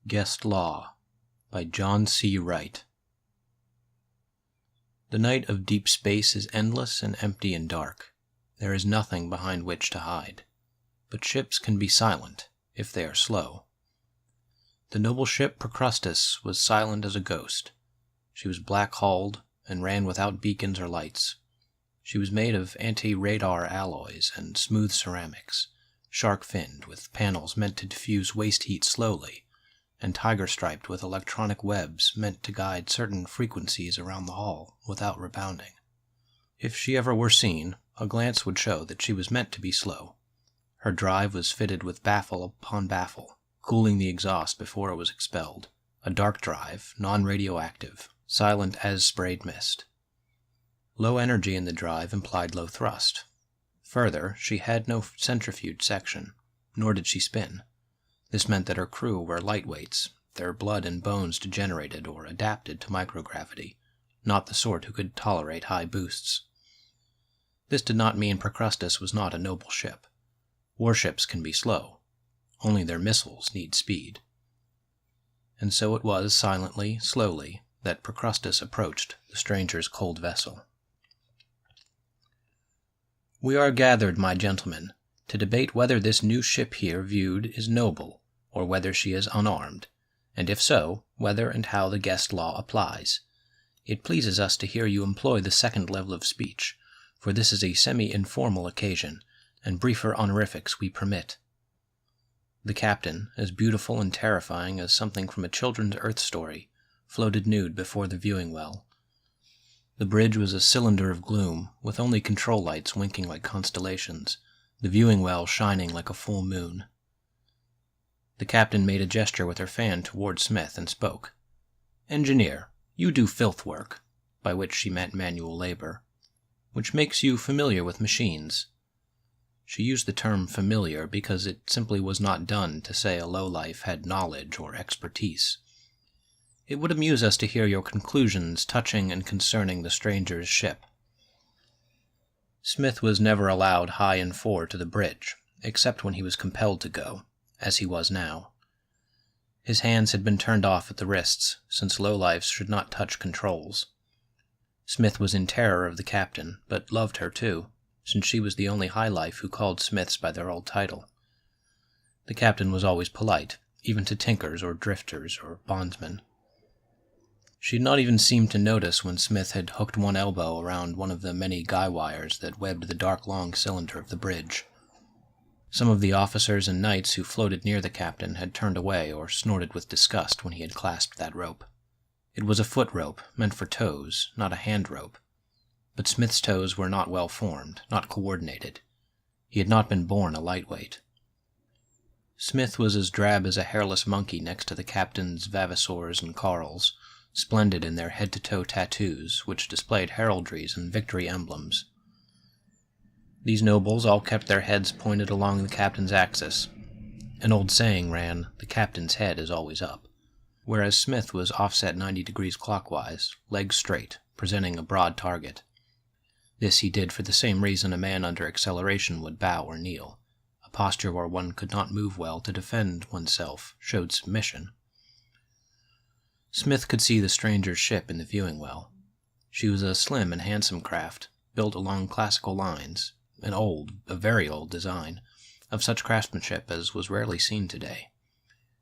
Guest Law by John C. Wright. The night of deep space is endless and empty and dark. There is nothing behind which to hide. But ships can be silent, if they are slow. The noble ship Procrustes was silent as a ghost. She was black-hulled and ran without beacons or lights. She was made of anti-radar alloys and smooth ceramics, shark-finned with panels meant to diffuse waste heat slowly, and tiger-striped with electronic webs meant to guide certain frequencies around the hull without rebounding. If she ever were seen, a glance would show that she was meant to be slow. Her drive was fitted with baffle upon baffle, cooling the exhaust before it was expelled. A dark drive, non-radioactive, silent as sprayed mist. Low energy in the drive implied low thrust. Further, she had no centrifuge section, nor did she spin. This meant that her crew were lightweights, their blood and bones degenerated or adapted to microgravity, not the sort who could tolerate high boosts. This did not mean Procrustes was not a noble ship. Warships can be slow. Only their missiles need speed. And so it was silently, slowly, that Procrustes approached the stranger's cold vessel. "We are gathered, my gentlemen, to debate whether this new ship here viewed is noble, or whether she is unarmed, and if so, whether and how the guest law applies. It pleases us to hear you employ the second level of speech, for this is a semi-informal occasion, and briefer honorifics we permit." The captain, as beautiful and terrifying as something from a children's Earth story, floated nude before the viewing well. The bridge was a cylinder of gloom, with only control lights winking like constellations, the viewing well shining like a full moon. The captain made a gesture with her fan toward Smith and spoke. "Engineer, you do filth work," by which she meant manual labor, "which makes you familiar with machines." She used the term familiar because it simply was not done to say a lowlife had knowledge or expertise. "It would amuse us to hear your conclusions touching and concerning the stranger's ship." Smith was never allowed high and fore to the bridge, except when he was compelled to go, as he was now. His hands had been turned off at the wrists, since lowlifes should not touch controls. Smith was in terror of the captain, but loved her too, since she was the only high life who called Smiths by their old title. The captain was always polite, even to tinkers or drifters or bondsmen. She had not even seemed to notice when Smith had hooked one elbow around one of the many guy wires that webbed the dark long cylinder of the bridge. Some of the officers and knights who floated near the captain had turned away or snorted with disgust when he had clasped that rope. It was a foot rope, meant for toes, not a hand rope. But Smith's toes were not well formed, not coordinated. He had not been born a lightweight. Smith was as drab as a hairless monkey next to the captain's Vavasours and Carls, splendid in their head-to-toe tattoos, which displayed heraldries and victory emblems. These nobles all kept their heads pointed along the captain's axis. An old saying ran, "The captain's head is always up," whereas Smith was offset 90 degrees clockwise, legs straight, presenting a broad target. This he did for the same reason a man under acceleration would bow or kneel. A posture where one could not move well to defend oneself showed submission. Smith could see the stranger's ship in the viewing well. She was a slim and handsome craft, built along classical lines, a very old design, of such craftsmanship as was rarely seen today.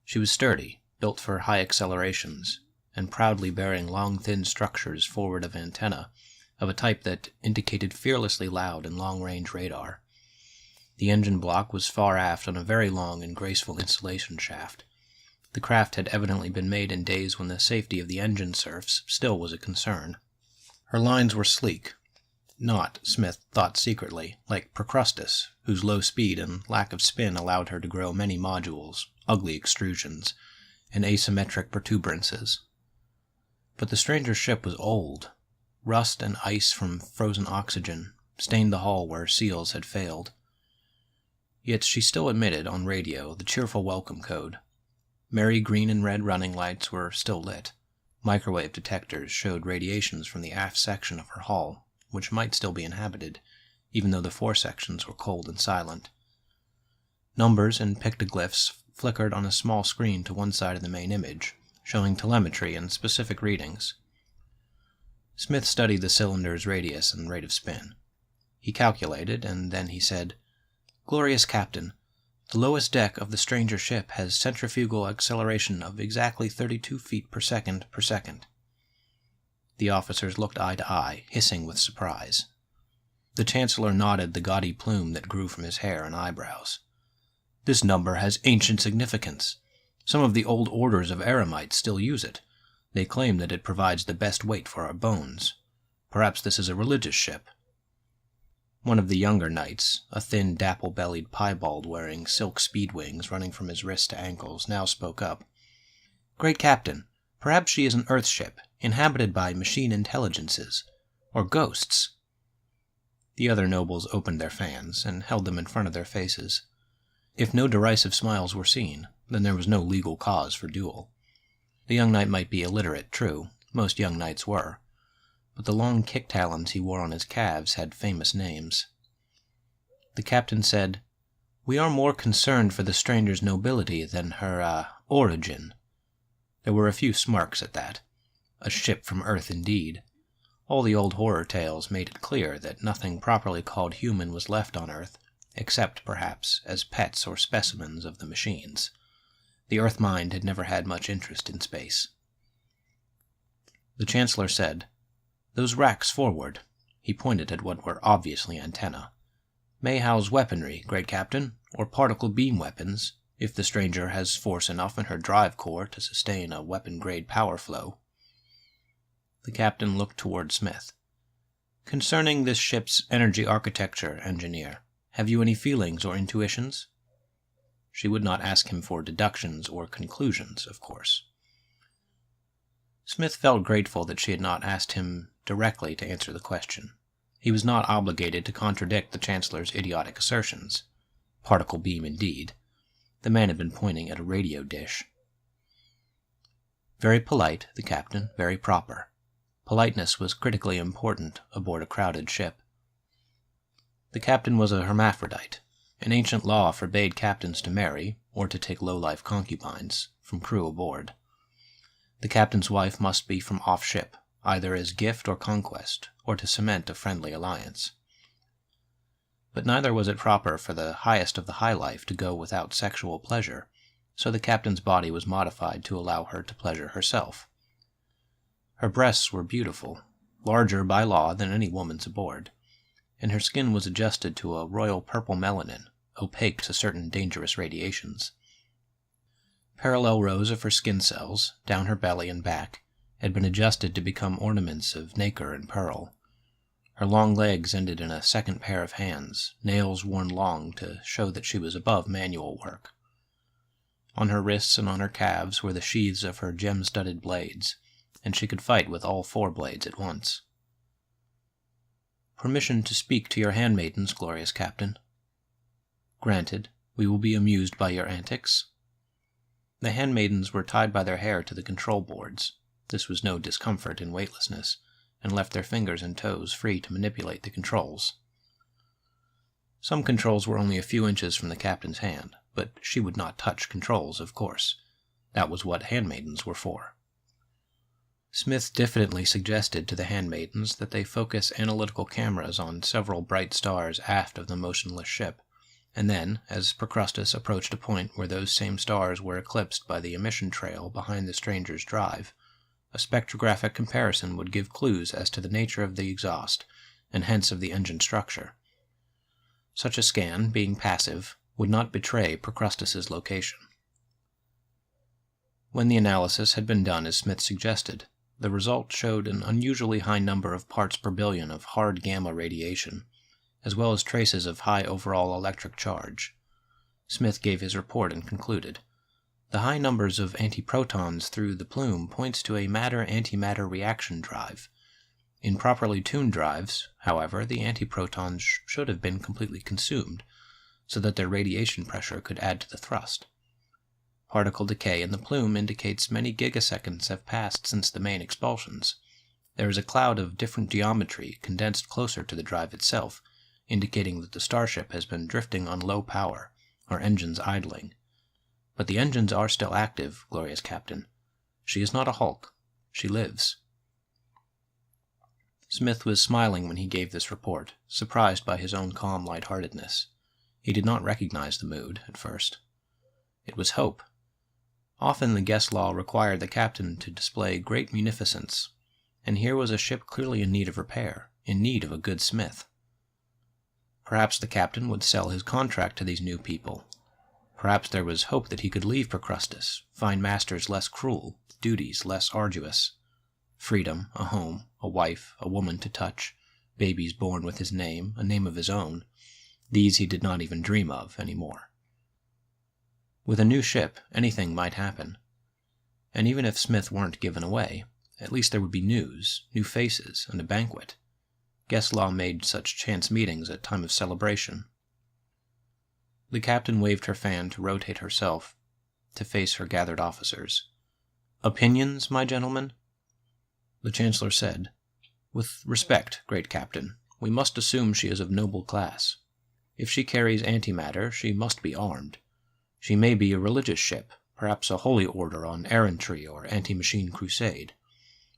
She was sturdy, built for high accelerations, and proudly bearing long thin structures forward of antenna, of a type that indicated fearlessly loud and long-range radar. The engine block was far aft on a very long and graceful insulation shaft. The craft had evidently been made in days when the safety of the engine serfs still was a concern. Her lines were sleek, not, Smith thought secretly, like Procrustes, whose low speed and lack of spin allowed her to grow many modules, ugly extrusions, and asymmetric protuberances. But the stranger's ship was old. Rust and ice from frozen oxygen stained the hull where seals had failed. Yet she still emitted, on radio, the cheerful welcome code. Merry green and red running lights were still lit. Microwave detectors showed radiations from the aft section of her hull, which might still be inhabited, even though the fore sections were cold and silent. Numbers and pictoglyphs flickered on a small screen to one side of the main image, showing telemetry and specific readings. Smith studied the cylinder's radius and rate of spin. He calculated, and then he said, "Glorious Captain, the lowest deck of the stranger ship has centrifugal acceleration of exactly 32 feet per second per second." The officers looked eye to eye, hissing with surprise. The Chancellor nodded the gaudy plume that grew from his hair and eyebrows. "This number has ancient significance. Some of the old orders of eremites still use it. They claim that it provides the best weight for our bones. Perhaps this is a religious ship." One of the younger knights, a thin, dapple-bellied piebald wearing silk speed wings running from his wrists to ankles, now spoke up. "Great Captain, perhaps she is an Earth ship, inhabited by machine intelligences, or ghosts." The other nobles opened their fans and held them in front of their faces. If no derisive smiles were seen, then there was no legal cause for duel. The young knight might be illiterate, true, most young knights were, but the long kick talons he wore on his calves had famous names. The captain said, "We are more concerned for the stranger's nobility than her, origin." There were a few smirks at that. A ship from Earth indeed. All the old horror tales made it clear that nothing properly called human was left on Earth, except, perhaps, as pets or specimens of the machines. The Earth mind had never had much interest in space. The Chancellor said, "Those racks forward," he pointed at what were obviously antennae, "may house weaponry, Great Captain, or particle beam weapons, if the stranger has force enough in her drive core to sustain a weapon-grade power flow." The captain looked toward Smith. "Concerning this ship's energy architecture, engineer, have you any feelings or intuitions?" She would not ask him for deductions or conclusions, of course. Smith felt grateful that she had not asked him directly to answer the question. He was not obligated to contradict the Chancellor's idiotic assertions. Particle beam indeed. The man had been pointing at a radio dish. Very polite, the captain, very proper. Politeness was critically important aboard a crowded ship. The captain was a hermaphrodite. An ancient law forbade captains to marry, or to take low-life concubines, from crew aboard. The captain's wife must be from off-ship, either as gift or conquest, or to cement a friendly alliance. But neither was it proper for the highest of the high life to go without sexual pleasure, so the captain's body was modified to allow her to pleasure herself. Her breasts were beautiful, larger by law than any woman's aboard, and her skin was adjusted to a royal purple melanin, opaque to certain dangerous radiations. Parallel rows of her skin cells, down her belly and back, had been adjusted to become ornaments of nacre and pearl. Her long legs ended in a second pair of hands, nails worn long to show that she was above manual work. On her wrists and on her calves were the sheaths of her gem-studded blades, and she could fight with all 4 blades at once. "Permission to speak to your handmaidens, glorious Captain." "Granted. We will be amused by your antics." The handmaidens were tied by their hair to the control boards. This was no discomfort in weightlessness, and left their fingers and toes free to manipulate the controls. Some controls were only a few inches from the captain's hand, but she would not touch controls, of course. That was what handmaidens were for. Smith diffidently suggested to the handmaidens that they focus analytical cameras on several bright stars aft of the motionless ship, and then, as Procrustes approached a point where those same stars were eclipsed by the emission trail behind the stranger's drive, a spectrographic comparison would give clues as to the nature of the exhaust, and hence of the engine structure. Such a scan, being passive, would not betray Procrustes' location. When the analysis had been done as Smith suggested, the result showed an unusually high number of parts per billion of hard gamma radiation, as well as traces of high overall electric charge. Smith gave his report and concluded, "The high numbers of antiprotons through the plume points to a matter-antimatter reaction drive. In properly tuned drives, however, the antiprotons should have been completely consumed, so that their radiation pressure could add to the thrust. Particle decay in the plume indicates many gigaseconds have passed since the main expulsions. There is a cloud of different geometry condensed closer to the drive itself, indicating that the starship has been drifting on low power, or engines idling. But the engines are still active, glorious Captain. She is not a hulk. She lives." Smith was smiling when he gave this report, surprised by his own calm lightheartedness. He did not recognize the mood, at first. It was hope. Often the guest law required the captain to display great munificence, and here was a ship clearly in need of repair, in need of a good smith. Perhaps the captain would sell his contract to these new people. Perhaps there was hope that he could leave Procrustes, find masters less cruel, duties less arduous. Freedom, a home, a wife, a woman to touch, babies born with his name, a name of his own, these he did not even dream of any more. With a new ship, anything might happen. And even if Smith weren't given away, at least there would be news, new faces, and a banquet. Guest law made such chance meetings a time of celebration. The captain waved her fan to rotate herself, to face her gathered officers. "Opinions, my gentlemen?" The Chancellor said, "With respect, great captain, we must assume she is of noble class. If she carries antimatter, she must be armed. She may be a religious ship, perhaps a holy order on errantry or anti-machine crusade.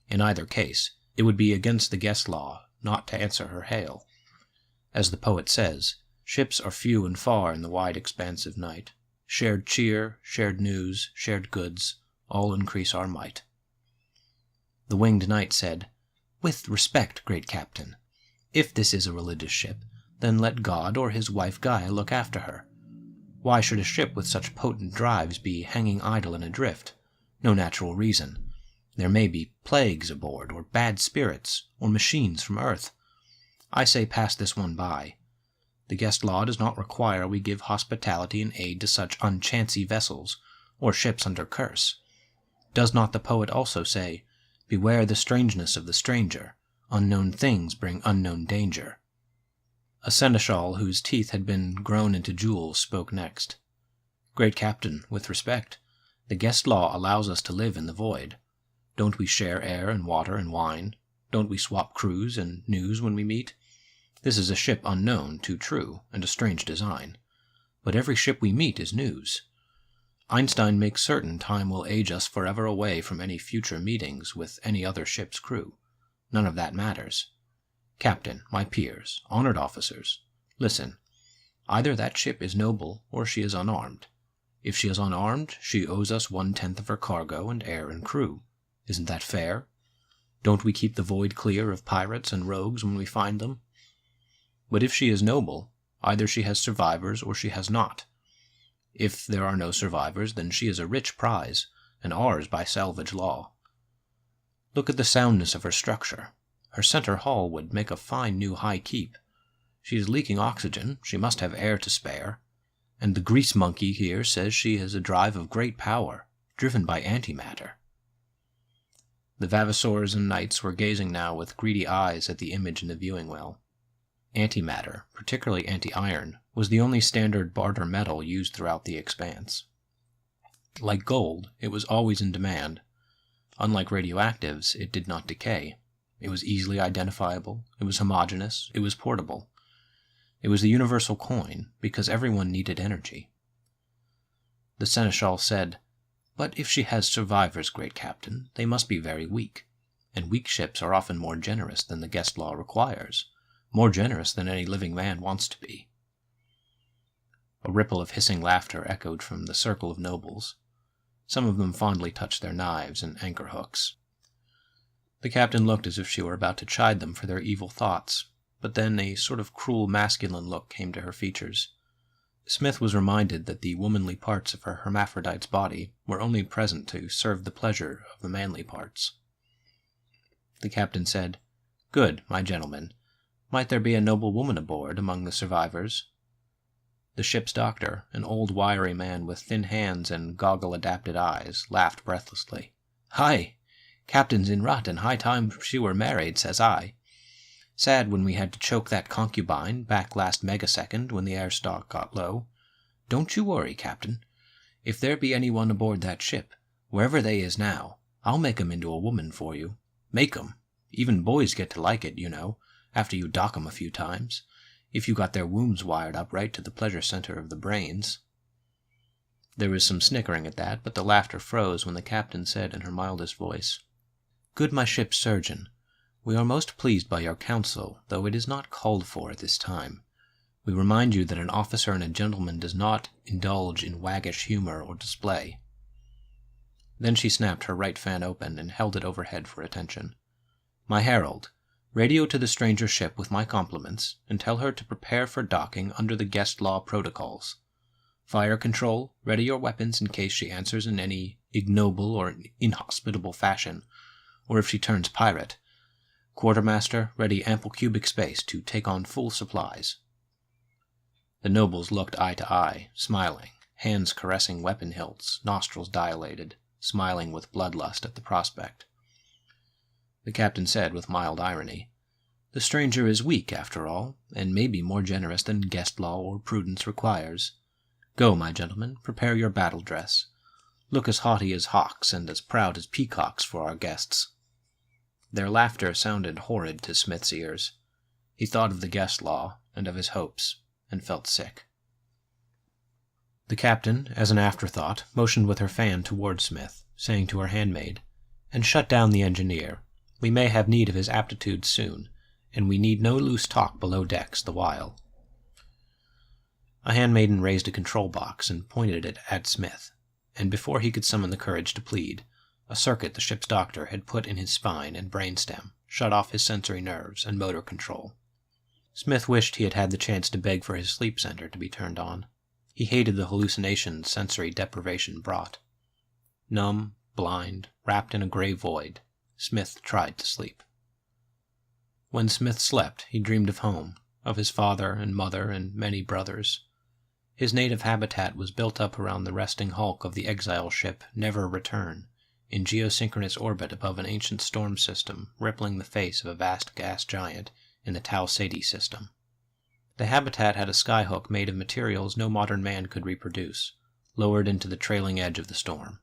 In either case, it would be against the guest law not to answer her hail. As the poet says, ships are few and far in the wide expanse of night. Shared cheer, shared news, shared goods, all increase our might." The winged knight said, "With respect, great captain, if this is a religious ship, then let God or his wife Gaia look after her. Why should a ship with such potent drives be hanging idle and adrift? No natural reason. There may be plagues aboard, or bad spirits, or machines from Earth. I say pass this one by. The guest law does not require we give hospitality and aid to such unchancy vessels, or ships under curse. Does not the poet also say, 'Beware the strangeness of the stranger. Unknown things bring unknown danger'?" A seneschal whose teeth had been grown into jewels spoke next. "Great captain, with respect, the guest law allows us to live in the void. Don't we share air and water and wine? Don't we swap crews and news when we meet? This is a ship unknown, too true, and a strange design. But every ship we meet is news. Einstein makes certain time will age us forever away from any future meetings with any other ship's crew. None of that matters. Captain, my peers, honored officers, listen. Either that ship is noble or she is unarmed. If she is unarmed, she owes us 1/10 of her cargo and air and crew. Isn't that fair? Don't we keep the void clear of pirates and rogues when we find them? But if she is noble, either she has survivors or she has not. If there are no survivors, then she is a rich prize, and ours by salvage law. Look at the soundness of her structure. Her center hull would make a fine new high keep. She is leaking oxygen, she must have air to spare. And the grease monkey here says she has a drive of great power, driven by antimatter." The vavassors and knights were gazing now with greedy eyes at the image in the viewing well. Antimatter, particularly anti-iron, was the only standard barter metal used throughout the expanse. Like gold, it was always in demand. Unlike radioactives, it did not decay. It was easily identifiable, it was homogeneous, it was portable. It was the universal coin, because everyone needed energy. The seneschal said, "But if she has survivors, great captain, they must be very weak, and weak ships are often more generous than the guest law requires, more generous than any living man wants to be." A ripple of hissing laughter echoed from the circle of nobles. Some of them fondly touched their knives and anchor hooks. The captain looked as if she were about to chide them for their evil thoughts, but then a sort of cruel masculine look came to her features. Smith was reminded that the womanly parts of her hermaphrodite's body were only present to serve the pleasure of the manly parts. The captain said, "Good, my gentlemen. Might there be a noble woman aboard among the survivors?" The ship's doctor, an old wiry man with thin hands and goggle-adapted eyes, laughed breathlessly. "Hi! Captain's in rut, and high time she were married, says I. Sad when we had to choke that concubine back last megasecond when the air stock got low. Don't you worry, Captain. If there be anyone aboard that ship, wherever they is now, I'll make 'em into a woman for you. Make 'em. Even boys get to like it, you know, after you dock 'em a few times, if you got their wombs wired up right to the pleasure center of the brains." There was some snickering at that, but the laughter froze when the captain said in her mildest voice, "Good my ship's surgeon, we are most pleased by your counsel, though it is not called for at this time. We remind you that an officer and a gentleman does not indulge in waggish humor or display." Then she snapped her right fan open and held it overhead for attention. "My herald, radio to the stranger ship with my compliments, and tell her to prepare for docking under the guest law protocols. Fire control, ready your weapons in case she answers in any ignoble or inhospitable fashion, or if she turns pirate. Quartermaster, ready ample cubic space to take on full supplies." The nobles looked eye to eye, smiling, hands caressing weapon hilts, nostrils dilated, smiling with bloodlust at the prospect. The captain said with mild irony, "The stranger is weak, after all, and may be more generous than guest law or prudence requires. Go, my gentlemen, prepare your battle dress. Look as haughty as hawks and as proud as peacocks for our guests." Their laughter sounded horrid to Smith's ears. He thought of the guest law and of his hopes, and felt sick. The captain, as an afterthought, motioned with her fan toward Smith, saying to her handmaid, "And shut down the engineer. We may have need of his aptitudes soon, and we need no loose talk below decks the while." A handmaiden raised a control box and pointed it at Smith, and before he could summon the courage to plead, a circuit the ship's doctor had put in his spine and brainstem shut off his sensory nerves and motor control. Smith wished he had had the chance to beg for his sleep center to be turned on. He hated the hallucinations sensory deprivation brought. Numb, blind, wrapped in a gray void, Smith tried to sleep. When Smith slept, he dreamed of home, of his father and mother and many brothers. His native habitat was built up around the resting hulk of the exile ship Never Return, in geosynchronous orbit above an ancient storm system rippling the face of a vast gas giant in the Tau Ceti system. The habitat had a skyhook made of materials no modern man could reproduce, lowered into the trailing edge of the storm.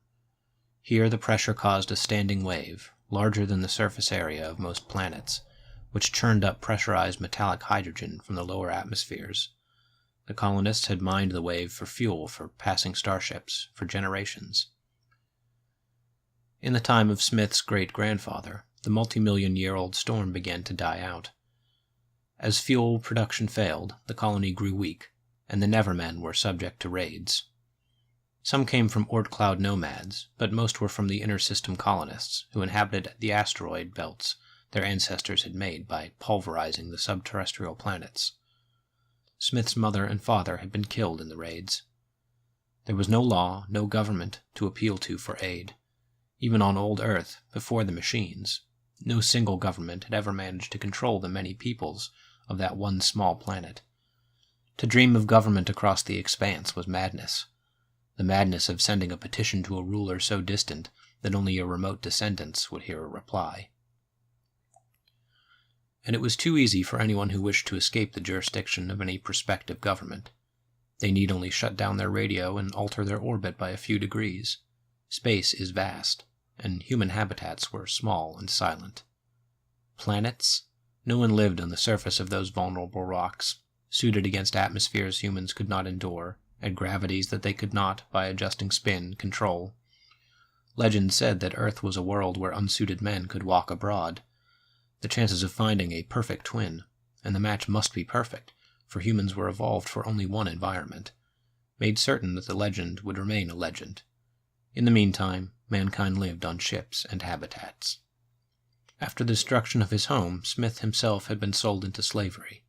Here the pressure caused a standing wave, larger than the surface area of most planets, which churned up pressurized metallic hydrogen from the lower atmospheres. The colonists had mined the wave for fuel for passing starships for generations. In the time of Smith's great-grandfather, the multi-million-year-old storm began to die out. As fuel production failed, the colony grew weak, and the Nevermen were subject to raids. Some came from Oort Cloud nomads, but most were from the inner system colonists, who inhabited the asteroid belts their ancestors had made by pulverizing the subterrestrial planets. Smith's mother and father had been killed in the raids. There was no law, no government to appeal to for aid. Even on old Earth, before the machines, no single government had ever managed to control the many peoples of that one small planet. To dream of government across the expanse was madness. The madness of sending a petition to a ruler so distant that only your remote descendants would hear a reply. And it was too easy for anyone who wished to escape the jurisdiction of any prospective government. They need only shut down their radio and alter their orbit by a few degrees. Space is vast, and human habitats were small and silent. Planets? No one lived on the surface of those vulnerable rocks, suited against atmospheres humans could not endure, at gravities that they could not, by adjusting spin, control. Legend said that Earth was a world where unsuited men could walk abroad. The chances of finding a perfect twin, and the match must be perfect, for humans were evolved for only one environment, made certain that the legend would remain a legend. In the meantime, mankind lived on ships and habitats. After the destruction of his home, Smith himself had been sold into slavery.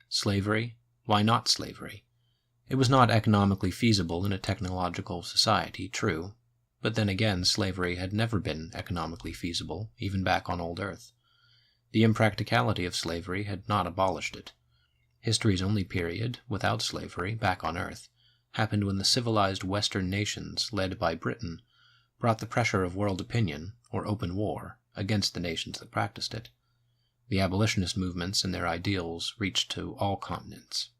Slavery? Why not slavery? It was not economically feasible in a technological society, true, but then again slavery had never been economically feasible, even back on old Earth. The impracticality of slavery had not abolished it. History's only period, without slavery, back on Earth, happened when the civilized Western nations, led by Britain, brought the pressure of world opinion, or open war, against the nations that practiced it. The abolitionist movements and their ideals reached to all continents.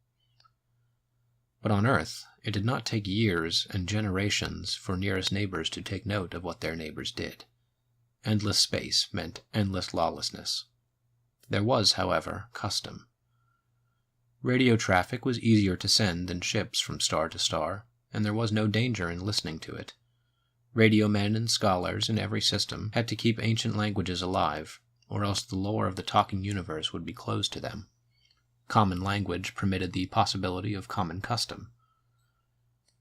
But on Earth, it did not take years and generations for nearest neighbors to take note of what their neighbors did. Endless space meant endless lawlessness. There was, however, custom. Radio traffic was easier to send than ships from star to star. and there was no danger in listening to it. Radio men and scholars in every system had to keep ancient languages alive, or else the lore of the talking universe would be closed to them. Common language permitted the possibility of common custom.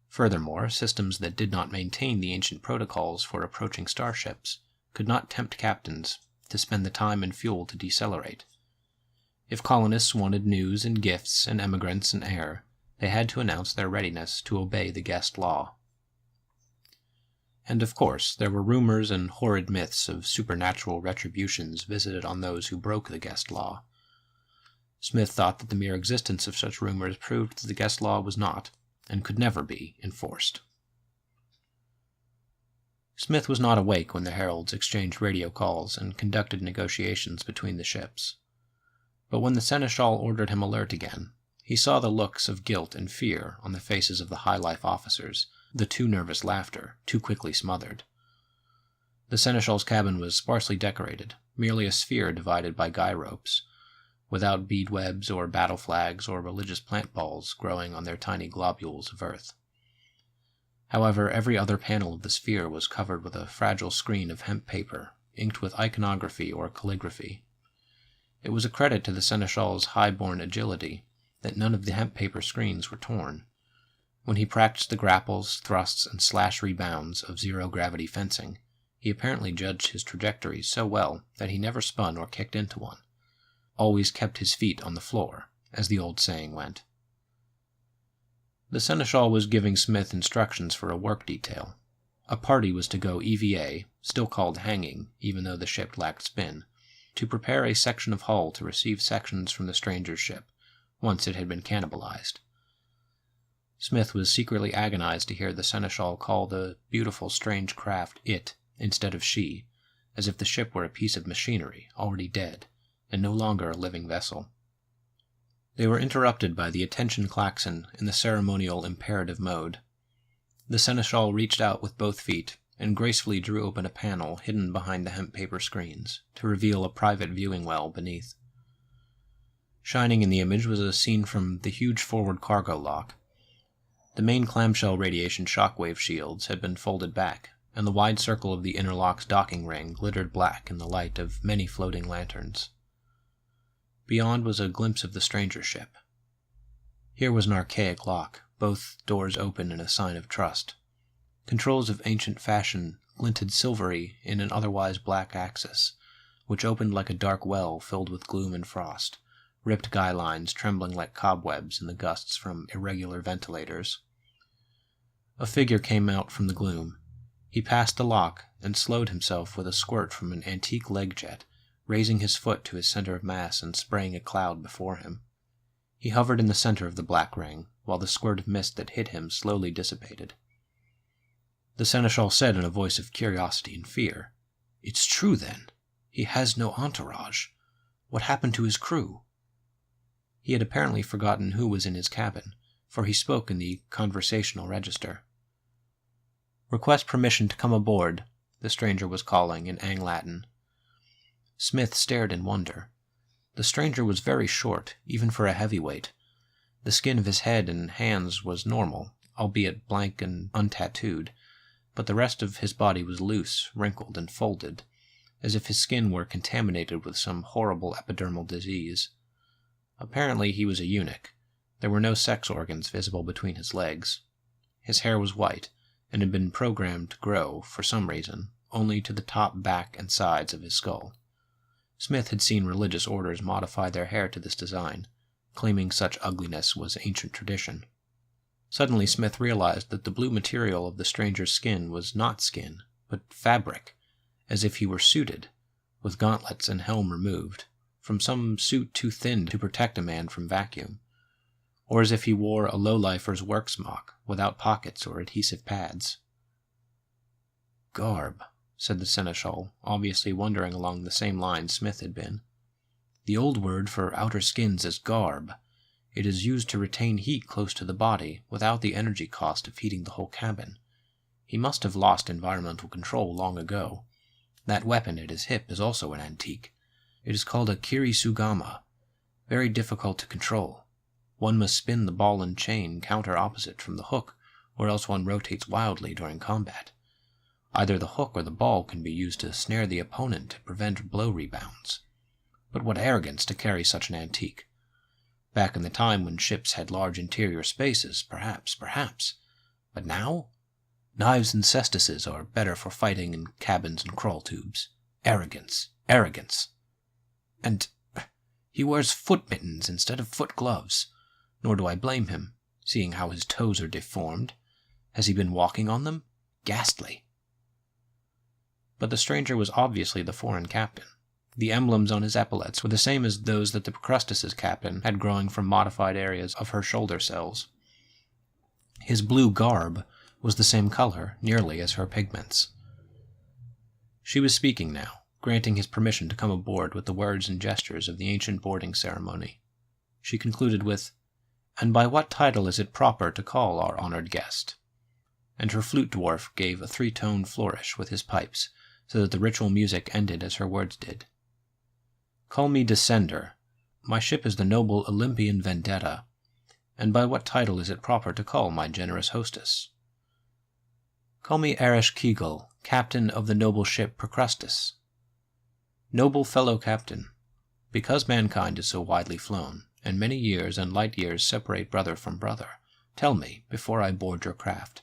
Furthermore, systems that did not maintain the ancient protocols for approaching starships could not tempt captains to spend the time and fuel to decelerate. If colonists wanted news and gifts and emigrants and air, they had to announce their readiness to obey the guest law. And of course, there were rumors and horrid myths of supernatural retributions visited on those who broke the guest law. Smith thought that the mere existence of such rumors proved that the guest law was not, and could never be, enforced. Smith was not awake when the heralds exchanged radio calls and conducted negotiations between the ships. But when the seneschal ordered him alert again, he saw the looks of guilt and fear on the faces of the high-life officers, the too nervous laughter, too quickly smothered. The seneschal's cabin was sparsely decorated, merely a sphere divided by guy ropes, without bead webs or battle flags or religious plant balls growing on their tiny globules of earth. However, every other panel of the sphere was covered with a fragile screen of hemp paper, inked with iconography or calligraphy. It was a credit to the seneschal's high-born agility that none of the hemp paper screens were torn. When he practiced the grapples, thrusts, and slash rebounds of zero-gravity fencing, he apparently judged his trajectories so well that he never spun or kicked into one. Always kept his feet on the floor, as the old saying went. The seneschal was giving Smith instructions for a work detail. A party was to go EVA, still called hanging, even though the ship lacked spin, to prepare a section of hull to receive sections from the stranger's ship, once it had been cannibalized. Smith was secretly agonized to hear the seneschal call the beautiful strange craft it instead of she, as if the ship were a piece of machinery already dead, and no longer a living vessel. They were interrupted by the attention klaxon in the ceremonial imperative mode. The seneschal reached out with both feet and gracefully drew open a panel hidden behind the hemp paper screens to reveal a private viewing well beneath. Shining in the image was a scene from the huge forward cargo lock. The main clamshell radiation shockwave shields had been folded back, and the wide circle of the inner lock's docking ring glittered black in the light of many floating lanterns. Beyond was a glimpse of the stranger ship. Here was an archaic lock, both doors open in a sign of trust. Controls of ancient fashion glinted silvery in an otherwise black axis, which opened like a dark well filled with gloom and frost, ripped guy lines trembling like cobwebs in the gusts from irregular ventilators. A figure came out from the gloom. He passed the lock and slowed himself with a squirt from an antique leg jet, raising his foot to his center of mass and spraying a cloud before him. He hovered in the center of the black ring, while the squirt of mist that hit him slowly dissipated. The seneschal said in a voice of curiosity and fear, "It's true, then. He has no entourage. What happened to his crew?" He had apparently forgotten who was in his cabin, for he spoke in the conversational register. "Request permission to come aboard," the stranger was calling in Ang Latin. Smith stared in wonder. The stranger was very short, even for a heavyweight. The skin of his head and hands was normal, albeit blank and untattooed, but the rest of his body was loose, wrinkled, and folded, as if his skin were contaminated with some horrible epidermal disease. Apparently he was a eunuch. There were no sex organs visible between his legs. His hair was white, and had been programmed to grow, for some reason, only to the top, back, and sides of his skull. Smith had seen religious orders modify their hair to this design, claiming such ugliness was ancient tradition. Suddenly Smith realized that the blue material of the stranger's skin was not skin, but fabric, as if he were suited, with gauntlets and helm removed, from some suit too thin to protect a man from vacuum, or as if he wore a low-lifer's work smock, without pockets or adhesive pads. "Garb," said the seneschal, obviously wondering along the same lines Smith had been. "The old word for outer skins is garb. It is used to retain heat close to the body, without the energy cost of heating the whole cabin. He must have lost environmental control long ago. That weapon at his hip is also an antique. It is called a kirisugama, very difficult to control. One must spin the ball and chain counter-opposite from the hook, or else one rotates wildly during combat. Either the hook or the ball can be used to snare the opponent to prevent blow rebounds. But what arrogance to carry such an antique. Back in the time when ships had large interior spaces, perhaps. But now? Knives and cestices are better for fighting in cabins and crawl tubes. Arrogance. And he wears foot mittens instead of foot gloves. Nor do I blame him, seeing how his toes are deformed. Has he been walking on them? Ghastly. But the stranger was obviously the foreign captain. The emblems on his epaulets were the same as those that the Procrustes' captain had growing from modified areas of her shoulder cells. His blue garb was the same color, nearly, as her pigments. She was speaking now, granting his permission to come aboard with the words and gestures of the ancient boarding ceremony. She concluded with, "And by what title is it proper to call our honored guest?" And her flute dwarf gave a 3-tone flourish with his pipes, so that the ritual music ended as her words did. "Call me Descender. My ship is the noble Olympian Vendetta. And by what title is it proper to call my generous hostess?" "Call me Arish Kegel, captain of the noble ship Procrustes." "Noble fellow captain, because mankind is so widely flown, and many years and light years separate brother from brother, tell me, before I board your craft,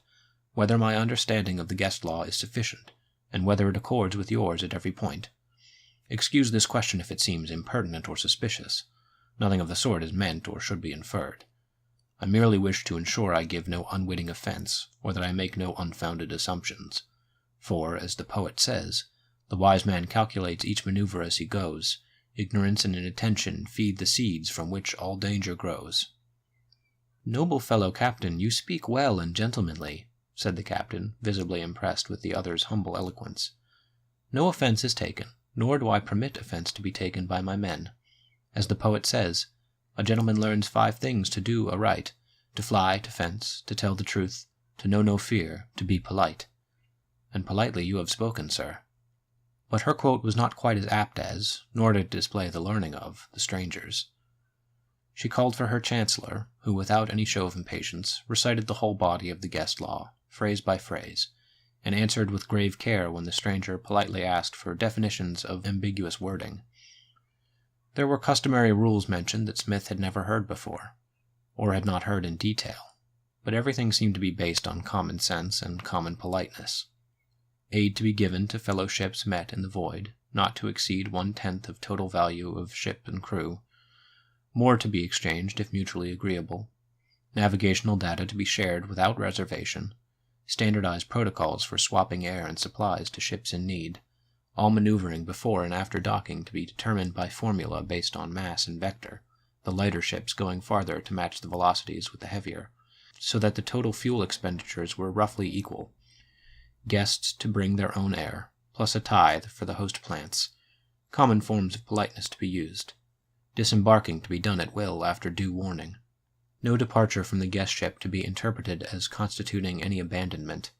whether my understanding of the guest law is sufficient, and whether it accords with yours at every point. Excuse this question if it seems impertinent or suspicious. Nothing of the sort is meant or should be inferred. I merely wish to ensure I give no unwitting offense, or that I make no unfounded assumptions. For, as the poet says, the wise man calculates each maneuver as he goes. Ignorance and inattention feed the seeds from which all danger grows." "Noble fellow captain, you speak well and gentlemanly," said the captain, visibly impressed with the other's humble eloquence. "No offense is taken, nor do I permit offense to be taken by my men. As the poet says, a gentleman learns 5 things to do aright: to fly, to fence, to tell the truth, to know no fear, to be polite. And politely you have spoken, sir." But her quote was not quite as apt as, nor did it display the learning of, the strangers. She called for her chancellor, who, without any show of impatience, recited the whole body of the guest law, phrase by phrase, and answered with grave care when the stranger politely asked for definitions of ambiguous wording. There were customary rules mentioned that Smith had never heard before, or had not heard in detail, but everything seemed to be based on common sense and common politeness. Aid to be given to fellow ships met in the void, not to exceed 1/10 of total value of ship and crew. More to be exchanged if mutually agreeable. Navigational data to be shared without reservation. Standardized protocols for swapping air and supplies to ships in need. All maneuvering before and after docking to be determined by formula based on mass and vector, the lighter ships going farther to match the velocities with the heavier, so that the total fuel expenditures were roughly equal. Guests to bring their own air, plus a tithe for the host plants. Common forms of politeness to be used. Disembarking to be done at will after due warning. No departure from the guest ship to be interpreted as constituting any abandonment.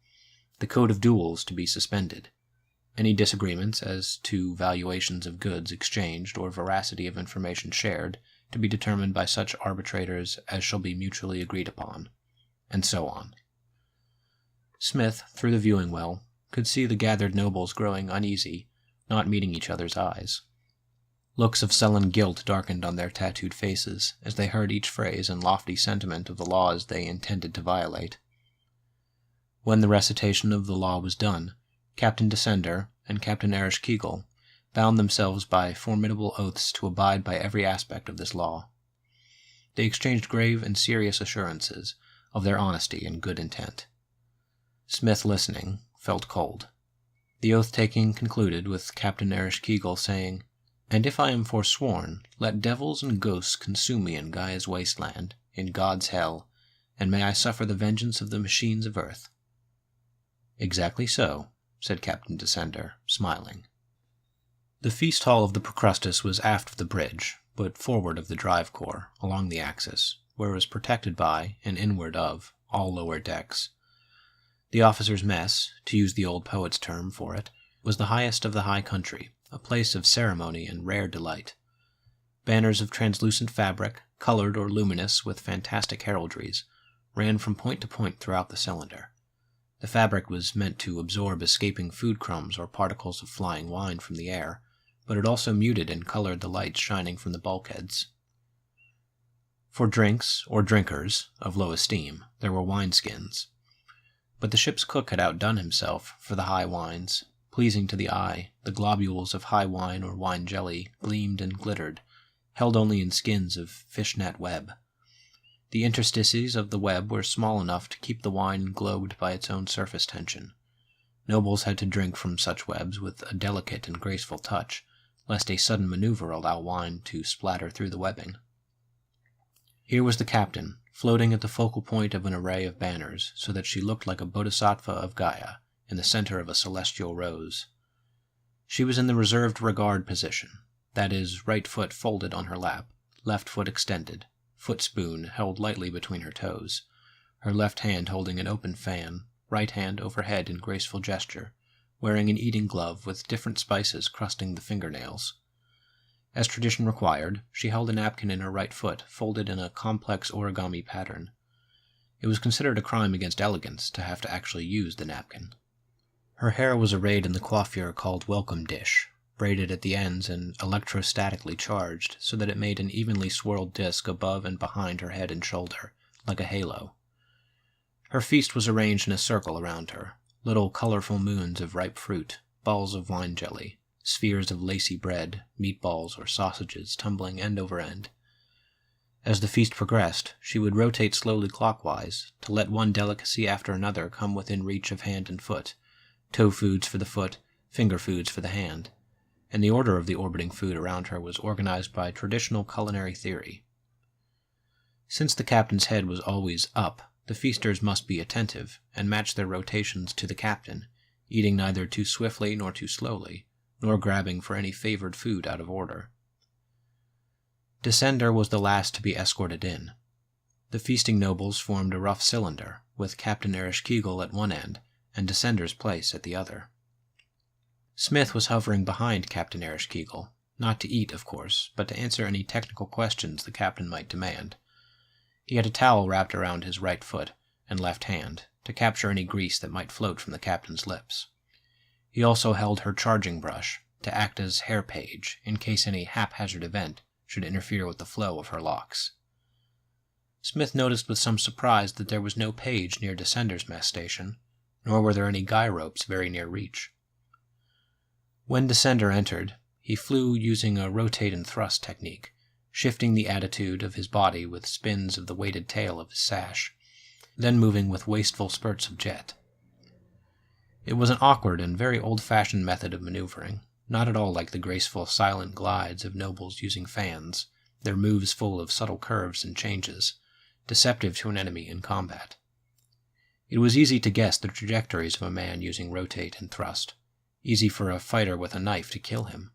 The code of duels to be suspended. Any disagreements as to valuations of goods exchanged or veracity of information shared to be determined by such arbitrators as shall be mutually agreed upon, and so on. Smith, through the viewing well, could see the gathered nobles growing uneasy, not meeting each other's eyes. Looks of sullen guilt darkened on their tattooed faces as they heard each phrase and lofty sentiment of the laws they intended to violate. When the recitation of the law was done, Captain Descender and Captain Arish Kegel bound themselves by formidable oaths to abide by every aspect of this law. They exchanged grave and serious assurances of their honesty and good intent. Smith, listening, felt cold. The oath-taking concluded with Captain Arish Kegel saying, "And if I am forsworn, let devils and ghosts consume me in Gaia's wasteland, in God's hell, and may I suffer the vengeance of the machines of earth." "Exactly so," said Captain Descender, smiling. The feast hall of the Procrustes was aft of the bridge, but forward of the drive core, along the axis, where it was protected by, and inward of, all lower decks. The officers' mess, to use the old poet's term for it, was the highest of the high country, a place of ceremony and rare delight. Banners of translucent fabric, colored or luminous with fantastic heraldries, ran from point to point throughout the cylinder. The fabric was meant to absorb escaping food crumbs or particles of flying wine from the air, but it also muted and colored the lights shining from the bulkheads. For drinks, or drinkers, of low esteem, there were wineskins. But the ship's cook had outdone himself for the high wines. Pleasing to the eye, the globules of high wine or wine jelly gleamed and glittered, held only in skins of fishnet web. The interstices of the web were small enough to keep the wine globed by its own surface tension. Nobles had to drink from such webs with a delicate and graceful touch, lest a sudden maneuver allow wine to splatter through the webbing. Here was the captain, floating at the focal point of an array of banners, so that she looked like a bodhisattva of Gaia, in the center of a celestial rose. She was in the reserved regard position, that is, right foot folded on her lap, left foot extended, foot spoon held lightly between her toes, her left hand holding an open fan, right hand overhead in graceful gesture, wearing an eating glove with different spices crusting the fingernails. As tradition required, she held a napkin in her right foot, folded in a complex origami pattern. It was considered a crime against elegance to have to actually use the napkin. Her hair was arrayed in the coiffure called welcome dish, braided at the ends and electrostatically charged so that it made an evenly swirled disc above and behind her head and shoulder, like a halo. Her feast was arranged in a circle around her, little colorful moons of ripe fruit, balls of wine jelly, spheres of lacy bread, meatballs or sausages tumbling end over end. As the feast progressed, she would rotate slowly clockwise to let one delicacy after another come within reach of hand and foot, toe foods for the foot, finger foods for the hand, and the order of the orbiting food around her was organized by traditional culinary theory. Since the captain's head was always up, the feasters must be attentive and match their rotations to the captain, eating neither too swiftly nor too slowly, nor grabbing for any favored food out of order. Descender was the last to be escorted in. The feasting nobles formed a rough cylinder, with Captain Ereshkigal at one end and Descender's place at the other. Smith was hovering behind Captain Ereshkigal, not to eat, of course, but to answer any technical questions the captain might demand. He had a towel wrapped around his right foot and left hand, to capture any grease that might float from the captain's lips. He also held her charging brush, to act as hair page, in case any haphazard event should interfere with the flow of her locks. Smith noticed with some surprise that there was no page near Descender's mess station, nor were there any guy ropes very near reach. When Descender entered, he flew using a rotate and thrust technique, shifting the attitude of his body with spins of the weighted tail of his sash, then moving with wasteful spurts of jet. It was an awkward and very old-fashioned method of maneuvering, not at all like the graceful, silent glides of nobles using fans, their moves full of subtle curves and changes, deceptive to an enemy in combat. It was easy to guess the trajectories of a man using rotate and thrust, easy for a fighter with a knife to kill him.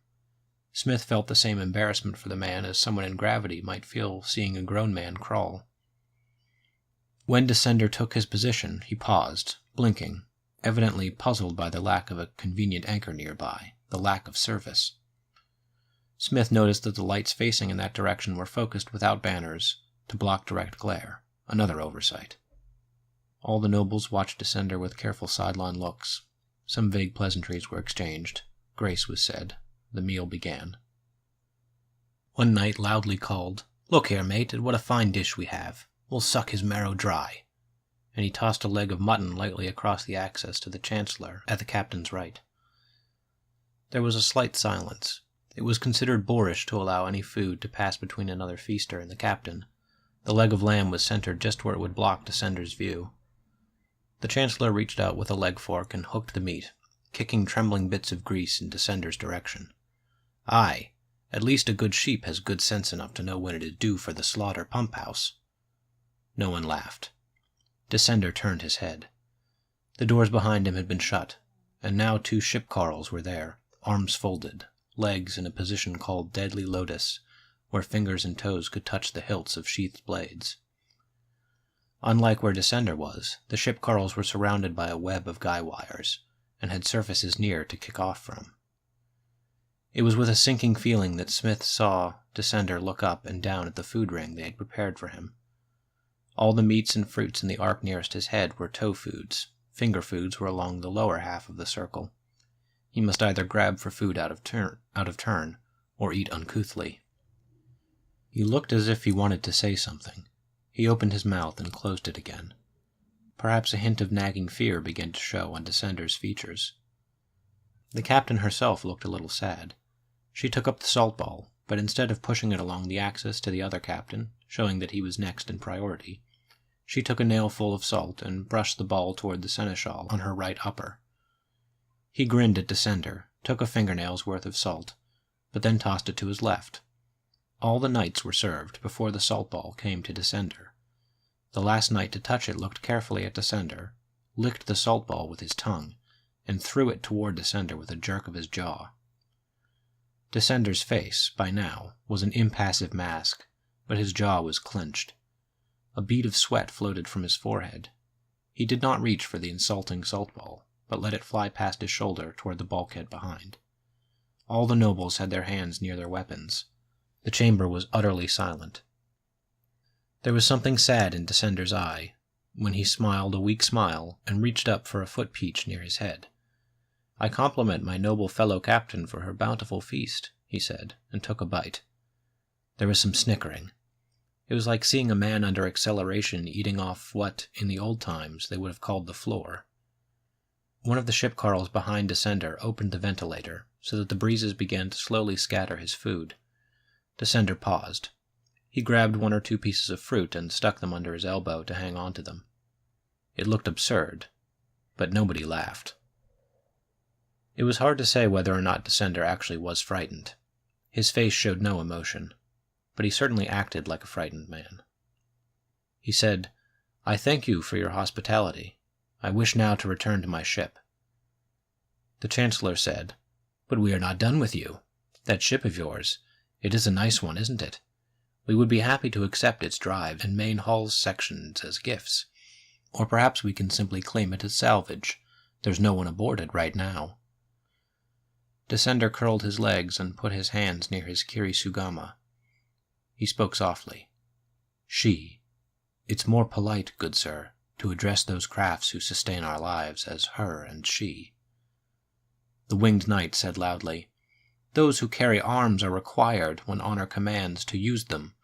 Smith felt the same embarrassment for the man as someone in gravity might feel seeing a grown man crawl. When Descender took his position, he paused, blinking, evidently puzzled by the lack of a convenient anchor nearby, the lack of service. Smith noticed that the lights facing in that direction were focused without banners to block direct glare, another oversight. All the nobles watched Descender with careful sideline looks. Some vague pleasantries were exchanged. Grace was said. The meal began. One knight loudly called, "Look here, mate, at what a fine dish we have. We'll suck his marrow dry." And he tossed a leg of mutton lightly across the axis to the Chancellor at the captain's right. There was a slight silence. It was considered boorish to allow any food to pass between another feaster and the captain. The leg of lamb was centered just where it would block Descender's view. The Chancellor reached out with a leg fork and hooked the meat, kicking trembling bits of grease in Descender's direction. Aye, at least a good sheep has good sense enough to know when it is due for the slaughter pump-house. No one laughed. Descender turned his head. The doors behind him had been shut, and now 2 ship-carls were there, arms folded, legs in a position called deadly lotus, where fingers and toes could touch the hilts of sheathed blades. Unlike where Descender was, the ship-carls were surrounded by a web of guy wires, and had surfaces near to kick off from. It was with a sinking feeling that Smith saw Descender look up and down at the food ring they had prepared for him. All the meats and fruits in the arc nearest his head were toe foods. Finger foods were along the lower half of the circle. He must either grab for food out of turn, or eat uncouthly. He looked as if he wanted to say something. He opened his mouth and closed it again. Perhaps a hint of nagging fear began to show on Descender's features. The captain herself looked a little sad. She took up the salt ball, but instead of pushing it along the axis to the other captain, showing that he was next in priority, she took a nailful of salt and brushed the ball toward the seneschal on her right upper. He grinned at Descender, took a fingernail's worth of salt, but then tossed it to his left. All the knights were served before the salt ball came to Descender. The last knight to touch it looked carefully at Descender, licked the salt ball with his tongue, and threw it toward Descender with a jerk of his jaw. Descender's face, by now, was an impassive mask, but his jaw was clenched. A bead of sweat floated from his forehead. He did not reach for the insulting salt ball, but let it fly past his shoulder toward the bulkhead behind. All the nobles had their hands near their weapons. The chamber was utterly silent. There was something sad in Descender's eye, when he smiled a weak smile and reached up for a foot peach near his head. "I compliment my noble fellow captain for her bountiful feast," he said, and took a bite. There was some snickering. It was like seeing a man under acceleration eating off what, in the old times, they would have called the floor. One of the shipcarls behind Descender opened the ventilator, so that the breezes began to slowly scatter his food. Descender paused. He grabbed 1 or 2 pieces of fruit and stuck them under his elbow to hang on to them. It looked absurd, but nobody laughed. It was hard to say whether or not Descender actually was frightened. His face showed no emotion, but he certainly acted like a frightened man. He said, "I thank you for your hospitality. I wish now to return to my ship." The Chancellor said, "But we are not done with you. That ship of yours, it is a nice one, isn't it? We would be happy to accept its drive and main hull sections as gifts. Or perhaps we can simply claim it as salvage. There's no one aboard it right now." Descender curled his legs and put his hands near his kirisugama. He spoke softly. "She. It's more polite, good sir, to address those crafts who sustain our lives as her and she." The winged knight said loudly, "Those who carry arms are required, when honor commands, to use them.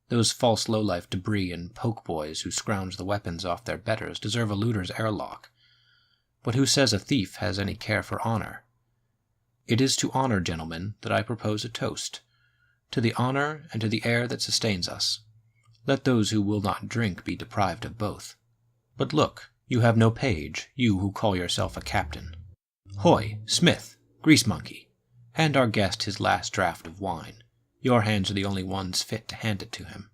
Those false lowlife debris and poke boys who scrounge the weapons off their betters deserve a looter's airlock. But who says a thief has any care for honor? It is to honor, gentlemen, that I propose a toast. To the honor and to the air that sustains us. Let those who will not drink be deprived of both. But look, you have no page, you who call yourself a captain. Hoy, Smith, Grease Monkey, hand our guest his last draught of wine. Your hands are the only ones fit to hand it to him."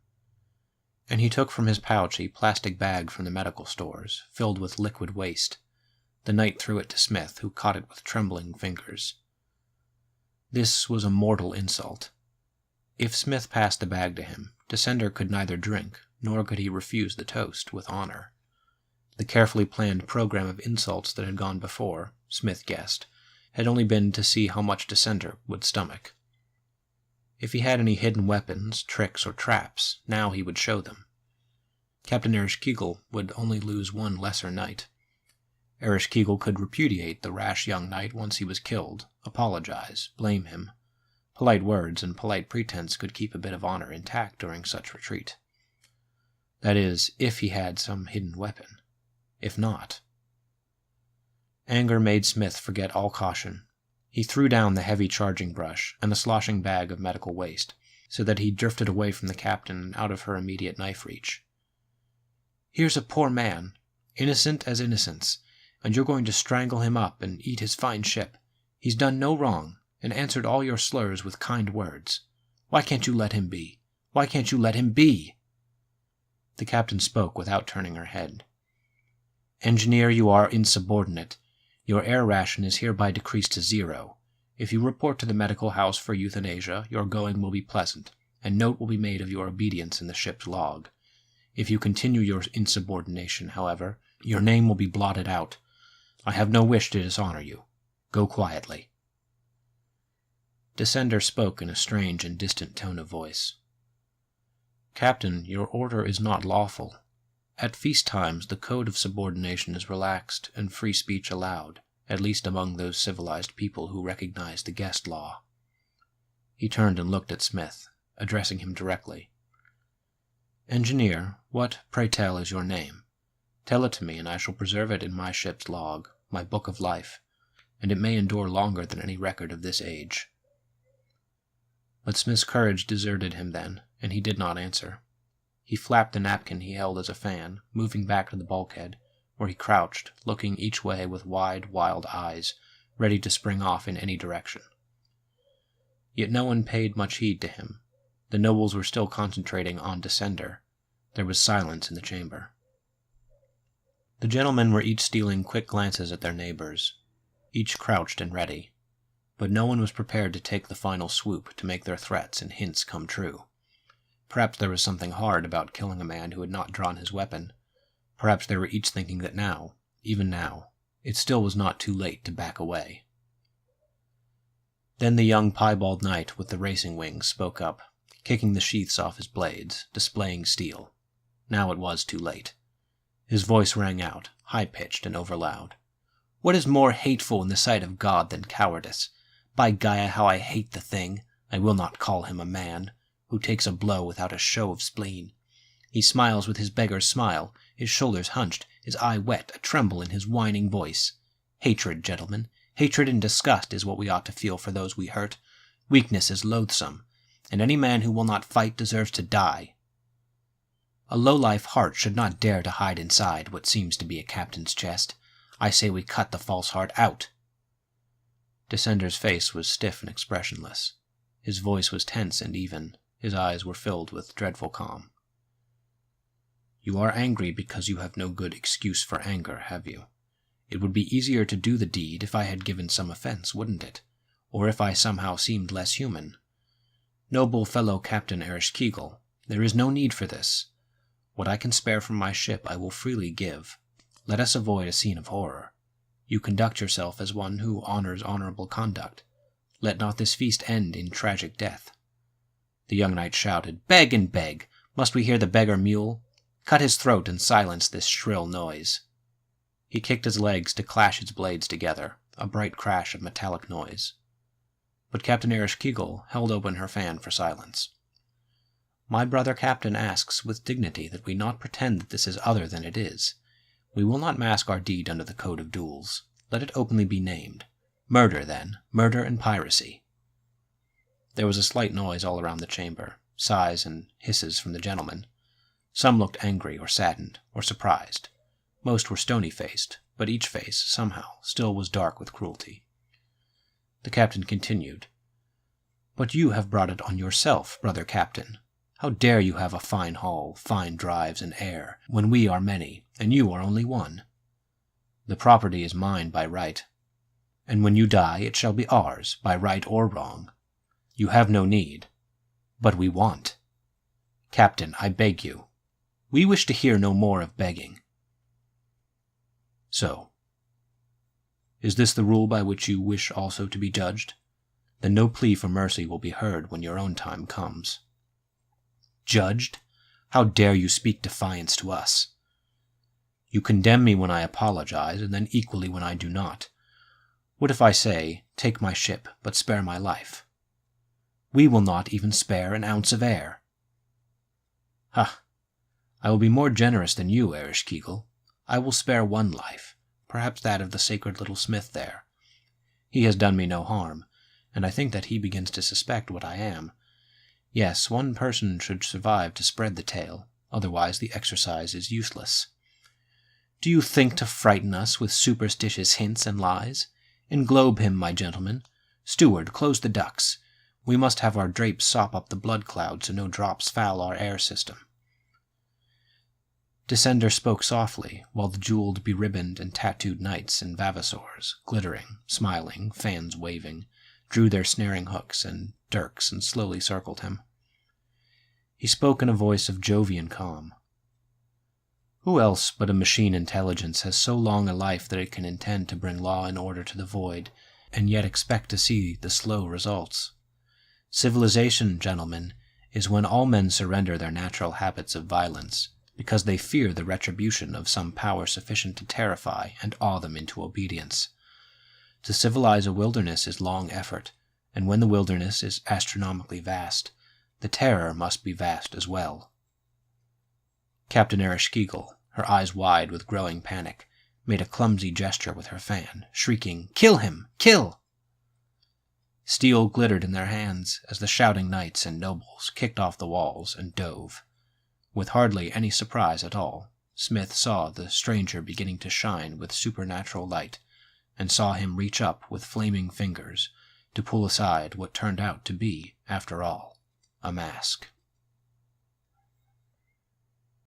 And he took from his pouch a plastic bag from the medical stores, filled with liquid waste. The knight threw it to Smith, who caught it with trembling fingers. This was a mortal insult. If Smith passed the bag to him, Descender could neither drink, nor could he refuse the toast with honor. The carefully planned program of insults that had gone before, Smith guessed, had only been to see how much Descender would stomach. If he had any hidden weapons, tricks, or traps, now he would show them. Captain Ereshkigal would only lose 1 lesser knight. Ereshkigal could repudiate the rash young knight once he was killed, apologize, blame him. Polite words and polite pretense could keep a bit of honor intact during such retreat. That is, if he had some hidden weapon. If not... Anger made Smith forget all caution. He threw down the heavy charging brush and the sloshing bag of medical waste, so that he drifted away from the captain and out of her immediate knife reach. "Here's a poor man, innocent as innocence, and you're going to strangle him up and eat his fine ship. He's done no wrong, and answered all your slurs with kind words. Why can't you let him be? Why can't you let him be?" The captain spoke without turning her head. "Engineer, you are insubordinate. Your air ration is hereby decreased to 0. If you report to the medical house for euthanasia, your going will be pleasant, and note will be made of your obedience in the ship's log. If you continue your insubordination, however, your name will be blotted out. I have no wish to dishonor you. Go quietly." Descender spoke in a strange and distant tone of voice. "Captain, your order is not lawful. At feast times, the code of subordination is relaxed and free speech allowed, at least among those civilized people who recognize the guest law. He turned and looked at Smith, addressing him directly. Engineer, what, pray tell, is your name? Tell it to me, and I shall preserve it in my ship's log, my book of life, and it may endure longer than any record of this age. But Smith's courage deserted him then, and he did not answer. He flapped the napkin he held as a fan, moving back to the bulkhead, where he crouched, looking each way with wide, wild eyes, ready to spring off in any direction. Yet no one paid much heed to him. The nobles were still concentrating on Descender. There was silence in the chamber. The gentlemen were each stealing quick glances at their neighbors, each crouched and ready, but no one was prepared to take the final swoop to make their threats and hints come true. Perhaps there was something hard about killing a man who had not drawn his weapon. Perhaps they were each thinking that now, even now, it still was not too late to back away. Then the young piebald knight with the racing wings spoke up, kicking the sheaths off his blades, displaying steel. Now it was too late. His voice rang out, high-pitched and overloud. What is more hateful in the sight of God than cowardice? By Gaia, how I hate the thing! I will not call him a man, who takes a blow without a show of spleen. He smiles with his beggar's smile, his shoulders hunched, his eye wet, a tremble in his whining voice. Hatred, gentlemen, hatred and disgust is what we ought to feel for those we hurt. Weakness is loathsome, and any man who will not fight deserves to die. A low-life heart should not dare to hide inside what seems to be a captain's chest. I say we cut the false heart out. Descender's face was stiff and expressionless. His voice was tense and even. His eyes were filled with dreadful calm. You are angry because you have no good excuse for anger, have you? It would be easier to do the deed if I had given some offense, wouldn't it? Or if I somehow seemed less human. Noble fellow Captain Ereshkigal, there is no need for this. What I can spare from my ship I will freely give. Let us avoid a scene of horror. You conduct yourself as one who honors honorable conduct. Let not this feast end in tragic death. The young knight shouted, Beg and beg! Must we hear the beggar mule? Cut his throat and silence this shrill noise. He kicked his legs to clash his blades together, a bright crash of metallic noise. But Captain Ereshkigal held open her fan for silence. My brother captain asks with dignity that we not pretend that this is other than it is. We will not mask our deed under the code of duels. Let it openly be named. Murder, then. Murder and piracy. There was a slight noise all around the chamber, sighs and hisses from the gentlemen. Some looked angry or saddened or surprised. Most were stony-faced, but each face, somehow, still was dark with cruelty. The captain continued, But you have brought it on yourself, brother captain. How dare you have a fine hull, fine drives and air, when we are many, and you are only one? The property is mine by right, and when you die it shall be ours, by right or wrong. You have no need, but we want. Captain, I beg you. We wish to hear no more of begging. So, is this the rule by which you wish also to be judged? Then no plea for mercy will be heard when your own time comes. Judged? How dare you speak defiance to us? You condemn me when I apologize, and then equally when I do not. What if I say, take my ship, but spare my life? We will not even spare an ounce of air. Ha! I will be more generous than you, Ereshkigal. I will spare one life, perhaps that of the sacred little smith there. He has done me no harm, and I think that he begins to suspect what I am. Yes, one person should survive to spread the tale, otherwise the exercise is useless. Do you think to frighten us with superstitious hints and lies? Englobe him, my gentlemen. Steward, close the ducts. We must have our drapes sop up the blood cloud so no drops foul our air system. Descender spoke softly, while the jeweled, beribboned, and tattooed knights and vavassors, glittering, smiling, fans waving, drew their snaring hooks and dirks and slowly circled him. He spoke in a voice of Jovian calm. Who else but a machine intelligence has so long a life that it can intend to bring law and order to the void, and yet expect to see the slow results? Civilization, gentlemen, is when all men surrender their natural habits of violence, because they fear the retribution of some power sufficient to terrify and awe them into obedience. To civilize a wilderness is long effort, and when the wilderness is astronomically vast, the terror must be vast as well. Captain Ereshkigal, her eyes wide with growing panic, made a clumsy gesture with her fan, shrieking, "Kill him! Kill!" Steel glittered in their hands as the shouting knights and nobles kicked off the walls and dove. With hardly any surprise at all, Smith saw the stranger beginning to shine with supernatural light, and saw him reach up with flaming fingers to pull aside what turned out to be, after all, a mask.